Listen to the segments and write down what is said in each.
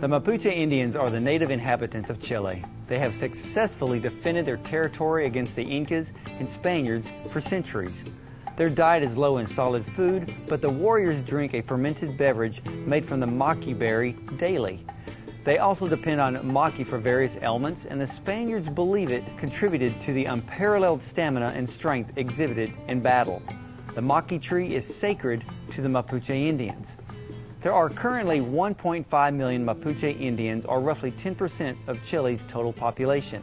The Mapuche Indians are the native inhabitants of Chile. They have successfully defended their territory against the Incas and Spaniards for centuries. Their diet is low in solid food, but the warriors drink a fermented beverage made from the maqui berry daily. They also depend on maqui for various ailments, and the Spaniards believe it contributed to the unparalleled stamina and strength exhibited in battle. The maqui tree is sacred to the Mapuche Indians. There are currently 1.5 million Mapuche Indians, or roughly 10% of Chile's total population.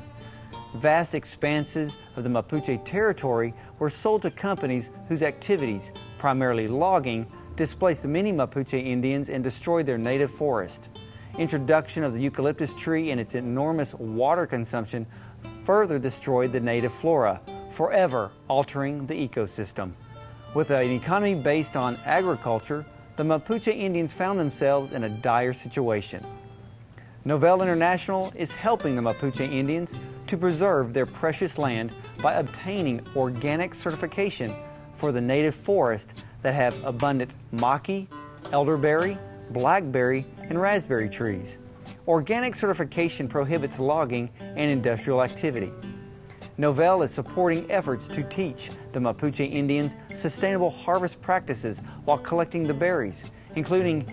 Vast expanses of the Mapuche territory were sold to companies whose activities, primarily logging, displaced many Mapuche Indians and destroyed their native forest. Introduction of the eucalyptus tree and its enormous water consumption further destroyed the native flora, forever altering the ecosystem. With an economy based on agriculture, the Mapuche Indians found themselves in a dire situation. Novell International is helping the Mapuche Indians to preserve their precious land by obtaining organic certification for the native forest that have abundant maqui, elderberry, blackberry, and raspberry trees. Organic certification prohibits logging and industrial activity. Novell is supporting efforts to teach the Mapuche Indians sustainable harvest practices while collecting the berries, including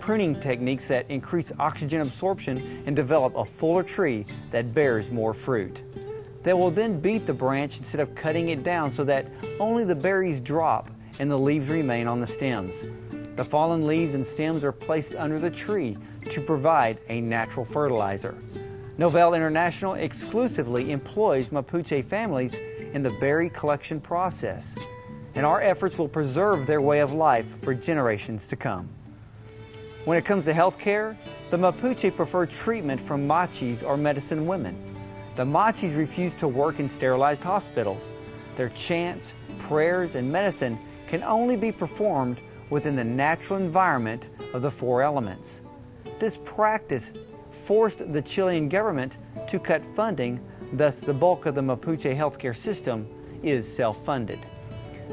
pruning techniques that increase oxygen absorption and develop a fuller tree that bears more fruit. They will then beat the branch instead of cutting it down so that only the berries drop and the leaves remain on the stems. The fallen leaves and stems are placed under the tree to provide a natural fertilizer. Novell International exclusively employs Mapuche families in the berry collection process, and our efforts will preserve their way of life for generations to come. When it comes to health care, the Mapuche prefer treatment from machis or medicine women. The machis refuse to work in sterilized hospitals. Their chants, prayers, and medicine can only be performed within the natural environment of the four elements. This practice forced the Chilean government to cut funding, thus the bulk of the Mapuche healthcare system is self-funded.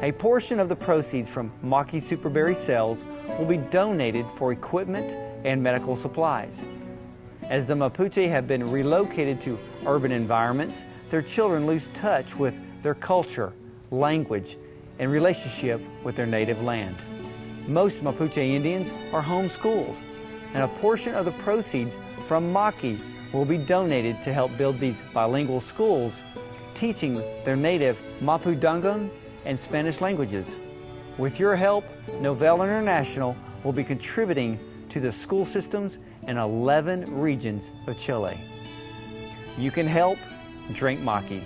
A portion of the proceeds from Maqui Superberry sales will be donated for equipment and medical supplies. As the Mapuche have been relocated to urban environments, their children lose touch with their culture, language, and relationship with their native land. Most Mapuche Indians are homeschooled, and a portion of the proceeds from Maqui will be donated to help build these bilingual schools, teaching their native Mapudungun and Spanish languages. With your help, Novell International will be contributing to the school systems in 11 regions of Chile. You can help, drink Maqui.